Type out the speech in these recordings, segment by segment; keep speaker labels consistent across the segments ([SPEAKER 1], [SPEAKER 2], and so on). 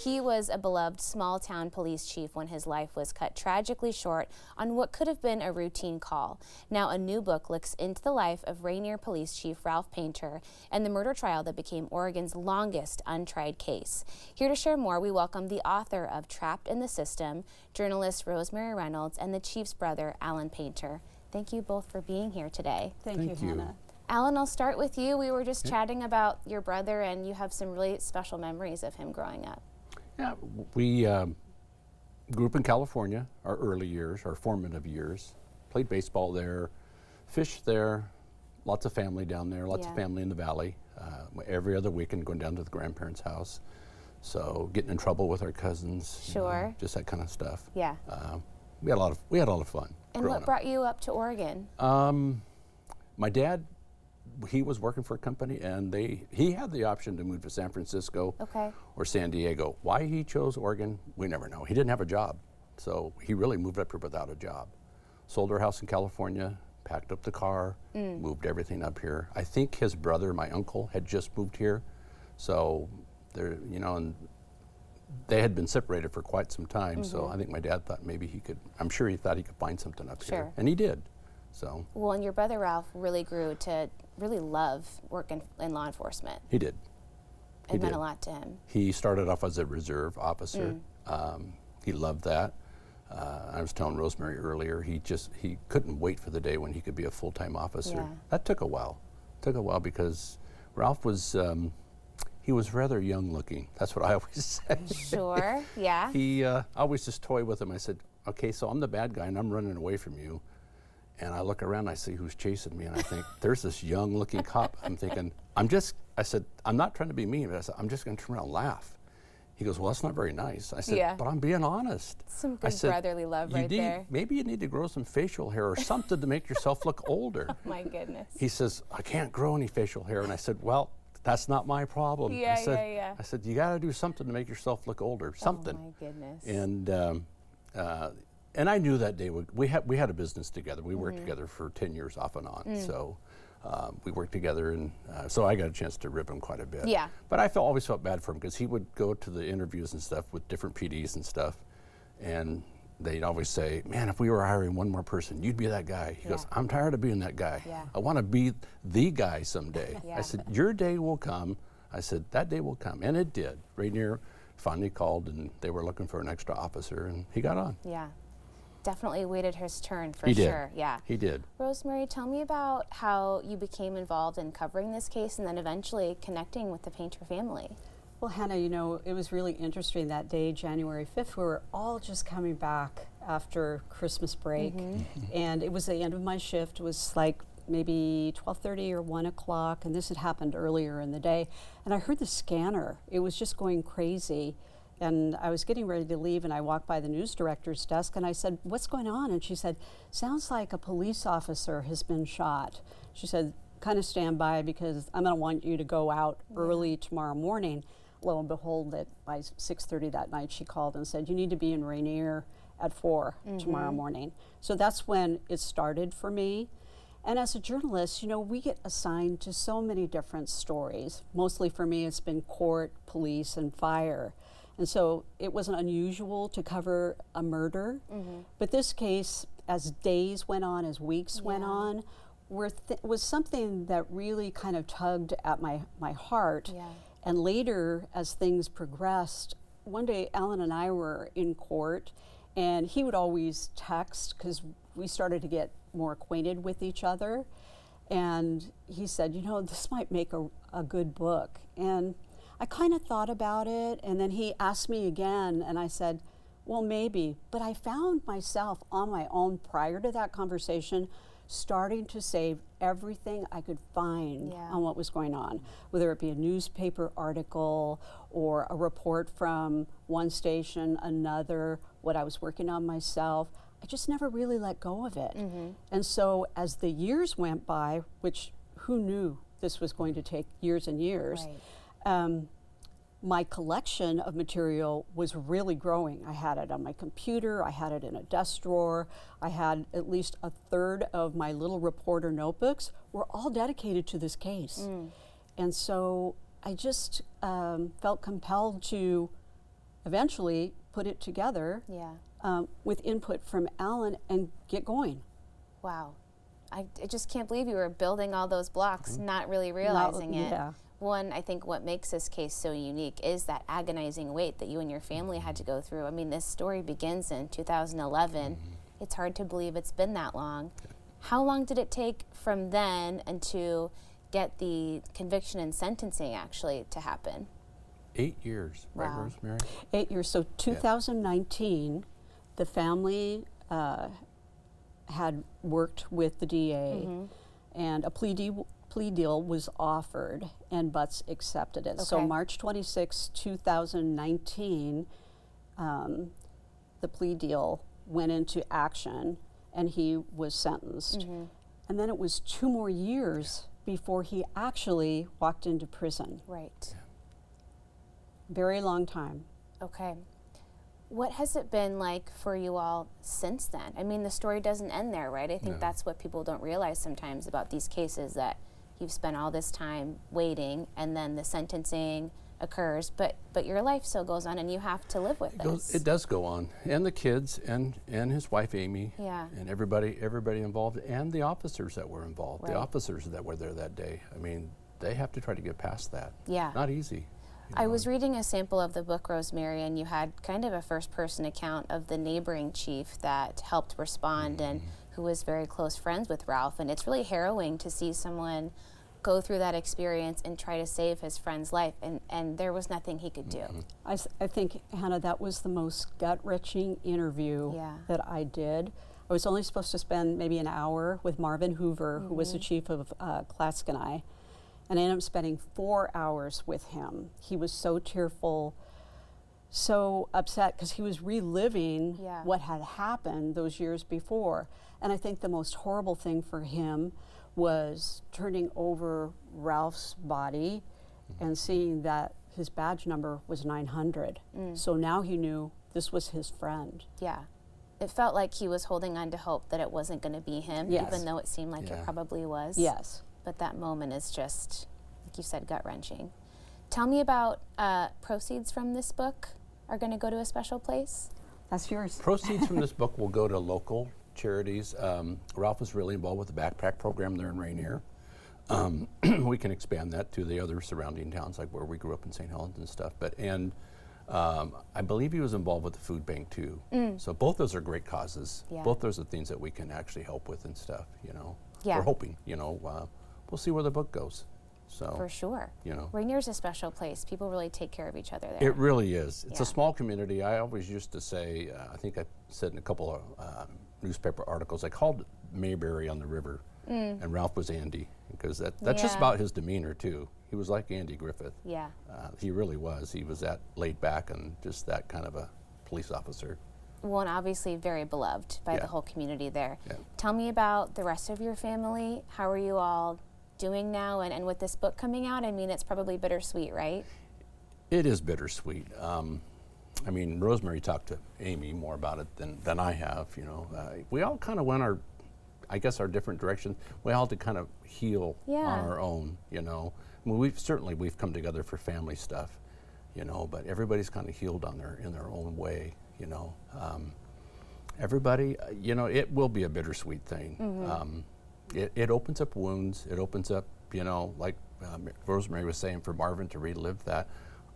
[SPEAKER 1] He was a beloved small-town police chief when his life was cut tragically short on what could have been a routine call. Now a new book looks into the life of Rainier Police Chief Ralph Painter and the murder trial that became Oregon's longest untried case. Here to share more, we welcome the author of Trapped in the System, journalist Rosemary Reynolds, and the chief's brother, Alan Painter. Thank you both for being here today.
[SPEAKER 2] Thank you, Hannah.
[SPEAKER 1] Alan, I'll start with you. We were just chatting about your brother, and you have some really special memories of him growing up.
[SPEAKER 3] Yeah, we grew up in California, our early years, our formative years. Played baseball there, fished there, lots of family down there, lots of family in the valley. Every other weekend going down to the grandparents' house. So getting in trouble with our cousins,
[SPEAKER 1] Sure.
[SPEAKER 3] just that kind of stuff.
[SPEAKER 1] Yeah.
[SPEAKER 3] We had a lot of fun.
[SPEAKER 1] And what brought you up to Oregon?
[SPEAKER 3] My dad, he was working for a company, and he had the option to move to San Francisco or San Diego. Why he chose Oregon, we never know. He didn't have a job, so he really moved up here without a job. Sold our house in California, packed up the car, moved everything up here. I think his brother, my uncle, had just moved here, so there, and they had been separated for quite some time. So I think my dad thought maybe he could. I'm sure he thought he could find something up here, and he did. So.
[SPEAKER 1] Well, and your brother Ralph really grew to really love working in law enforcement.
[SPEAKER 3] He did.
[SPEAKER 1] It meant a lot to him.
[SPEAKER 3] He started off as a reserve officer. He loved that. I was telling Rosemary earlier, he couldn't wait for the day when he could be a full-time officer.
[SPEAKER 1] Yeah.
[SPEAKER 3] That took a while. Took a while because Ralph was, he was rather young looking. That's what I always say.
[SPEAKER 1] Sure, yeah.
[SPEAKER 3] I always just toy with him. I said, okay, so I'm the bad guy and I'm running away from you. And I look around, I see who's chasing me, and I think, there's this young-looking cop. I'm thinking, I said, I'm not trying to be mean, but I said, I'm just going to turn around and laugh. He goes, well, that's not very nice. I said, but I'm being honest.
[SPEAKER 1] Some good brotherly love right there.
[SPEAKER 3] Maybe you need to grow some facial hair or something to make yourself look older.
[SPEAKER 1] Oh, my goodness.
[SPEAKER 3] He says, I can't grow any facial hair. And I said, well, that's not my problem. I said, you got to do something to make yourself look older, something.
[SPEAKER 1] Oh, my goodness.
[SPEAKER 3] And I knew that day we had a business together. We worked together for 10 years off and on. So we worked together, and so I got a chance to rip him quite a bit.
[SPEAKER 1] Yeah.
[SPEAKER 3] But I always felt bad for him because he would go to the interviews and stuff with different PDs and stuff, and they'd always say, man, if we were hiring one more person, you'd be that guy. He goes, I'm tired of being that guy. I want to be the guy someday. I said, your day will come. I said, that day will come. And it did. Rainier finally called, and they were looking for an extra officer, and he got on.
[SPEAKER 1] Yeah. Definitely waited his turn for
[SPEAKER 3] sure.
[SPEAKER 1] Sure. Yeah.
[SPEAKER 3] He did.
[SPEAKER 1] Rosemary, tell me about how you became involved in covering this case and then eventually connecting with the Painter family.
[SPEAKER 2] Well, Hannah, it was really interesting that day, January 5th. We were all just coming back after Christmas break, and it was the end of my shift. It was like maybe 12:30 or 1 o'clock, and this had happened earlier in the day. And I heard the scanner. It was just going crazy. And I was getting ready to leave, and I walked by the news director's desk, and I said, what's going on? And she said, sounds like a police officer has been shot. She said, kind of stand by because I'm going to want you to go out early tomorrow morning. Lo and behold, that by 6:30 that night, she called and said, you need to be in Rainier at 4 tomorrow morning. So that's when it started for me. And as a journalist, we get assigned to so many different stories. Mostly for me, it's been court, police, and fire. And so it wasn't unusual to cover a murder. But this case, as days went on, as weeks went on, was something that really kind of tugged at my heart. And later, as things progressed, one day Alan and I were in court, and he would always text because we started to get more acquainted with each other. And he said, this might make a good book. And I kind of thought about it, and then he asked me again, and I said, well, maybe. But I found myself on my own prior to that conversation starting to save everything I could find on what was going on, whether it be a newspaper article or a report from one station, another, what I was working on myself. I just never really let go of it. And so as the years went by, which who knew this was going to take years and years, my collection of material was really growing. I had it on my computer, I had it in a desk drawer, I had at least a third of my little reporter notebooks were all dedicated to this case. And so I just felt compelled to eventually put it together with input from Alan and get going.
[SPEAKER 1] Wow. I just can't believe you were building all those blocks, not really realizing it.
[SPEAKER 2] Yeah.
[SPEAKER 1] One, I think what makes this case so unique is that agonizing wait that you and your family had to go through. I mean, this story begins in 2011. It's hard to believe it's been that long. How long did it take from then and to get the conviction and sentencing actually to happen?
[SPEAKER 3] 8 years, right,
[SPEAKER 1] Wow.
[SPEAKER 3] Rosemary?
[SPEAKER 2] 8 years. So 2019, the family had worked with the DA, and a plea deal was offered, and Butts accepted it. So March 26, 2019, the plea deal went into action, and he was sentenced. And then it was 2 more years before he actually walked into prison.
[SPEAKER 1] Right.
[SPEAKER 2] Very long time.
[SPEAKER 1] Okay. What has it been like for you all since then? I mean, the story doesn't end there, right? I think that's what people don't realize sometimes about these cases, that you've spent all this time waiting and then the sentencing occurs, but your life still goes on and you have to live with this.
[SPEAKER 3] It does go on, and the kids and his wife Amy, and everybody involved, and the officers that were involved, the officers that were there that day. I mean, they have to try to get past that.
[SPEAKER 1] Yeah.
[SPEAKER 3] Not easy.
[SPEAKER 1] I was reading a sample of the book, Rosemary, and you had kind of a first-person account of the neighboring chief that helped respond and who was very close friends with Ralph. And it's really harrowing to see someone go through that experience and try to save his friend's life, and there was nothing he could do.
[SPEAKER 2] I think, Hannah, that was the most gut-wrenching interview that I did. I was only supposed to spend maybe an hour with Marvin Hoover, who was the chief of Claskenai. And I ended up spending 4 hours with him. He was so tearful, so upset, because he was reliving what had happened those years before. And I think the most horrible thing for him was turning over Ralph's body and seeing that his badge number was 900. So now he knew this was his friend.
[SPEAKER 1] Yeah. It felt like he was holding on to hope that it wasn't going to be him, even though it seemed like it probably was.
[SPEAKER 2] Yes.
[SPEAKER 1] But that moment is just, like you said, gut-wrenching. Tell me about proceeds from this book are going to go to a special place.
[SPEAKER 2] That's yours.
[SPEAKER 3] Proceeds from this book will go to local charities. Ralph was really involved with the backpack program there in Rainier. We can expand that to the other surrounding towns, like where we grew up in St. Helens and stuff. I believe he was involved with the food bank too. So both those are great causes. Both those are things that we can actually help with and stuff, you know. We're hoping, you know, we'll see where the book goes. So
[SPEAKER 1] for sure.
[SPEAKER 3] You know.
[SPEAKER 1] Rainier's a special place. People really take care of each other there.
[SPEAKER 3] It really is. It's a small community. I always used to say, I think I said in a couple of newspaper articles, I called Mayberry on the river, and Ralph was Andy, because that's just about his demeanor too. He was like Andy Griffith.
[SPEAKER 1] Yeah.
[SPEAKER 3] He really was. He was that laid back and just that kind of a police officer.
[SPEAKER 1] Well, and obviously very beloved by the whole community there. Tell me about the rest of your family. How are you all doing now? And with this book coming out, I mean, it's probably bittersweet, right?
[SPEAKER 3] It is bittersweet. I mean, Rosemary talked to Amy more about it than I have, you know. We all kind of went our different directions. We all had to kind of heal on our own, you know. I mean, we've come together for family stuff, you know, but everybody's kind of healed in their own way, you know. Everybody, you know, it will be a bittersweet thing. It opens up wounds. It opens up, you know, like Rosemary was saying, for Marvin to relive that.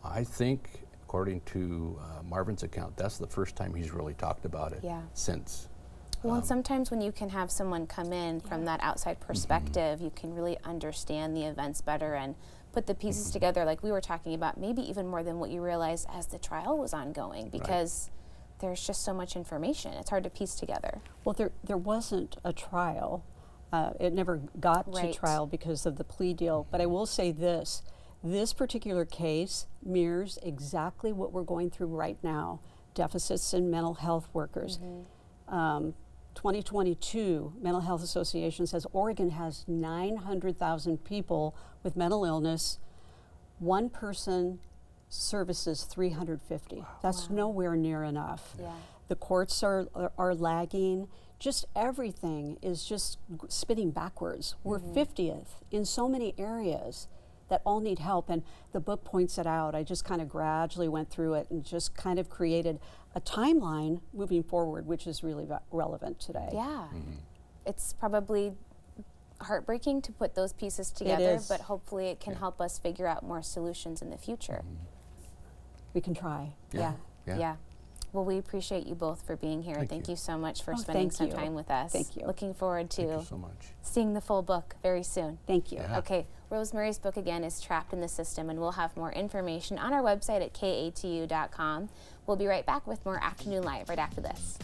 [SPEAKER 3] I think, according to Marvin's account, that's the first time he's really talked about it since.
[SPEAKER 1] Well, and sometimes when you can have someone come in from that outside perspective, you can really understand the events better and put the pieces together, like we were talking about, maybe even more than what you realized as the trial was ongoing, because there's just so much information. It's hard to piece together.
[SPEAKER 2] Well, there wasn't a trial. It never got to trial because of the plea deal. But I will say this particular case mirrors exactly what we're going through right now, deficits in mental health workers. 2022 Mental Health Association says Oregon has 900,000 people with mental illness. One person services 350. Wow. That's nowhere near enough. The courts are lagging. Just everything is just spinning backwards. We're 50th in so many areas that all need help, and the book points it out. I just kind of gradually went through it and just kind of created a timeline moving forward, which is really relevant today.
[SPEAKER 1] Yeah. It's probably heartbreaking to put those pieces together, but hopefully it can help us figure out more solutions in the future.
[SPEAKER 2] We can try.
[SPEAKER 1] Yeah. Well, we appreciate you both for being here. Thank you so much for spending some time with us.
[SPEAKER 2] Thank you.
[SPEAKER 1] Looking forward to
[SPEAKER 3] so much.
[SPEAKER 1] seeing the full book very soon.
[SPEAKER 2] Thank you.
[SPEAKER 1] Okay, Rosemary's book again is Trapped in the System, and we'll have more information on our website at katu.com. We'll be right back with more Afternoon Live right after this.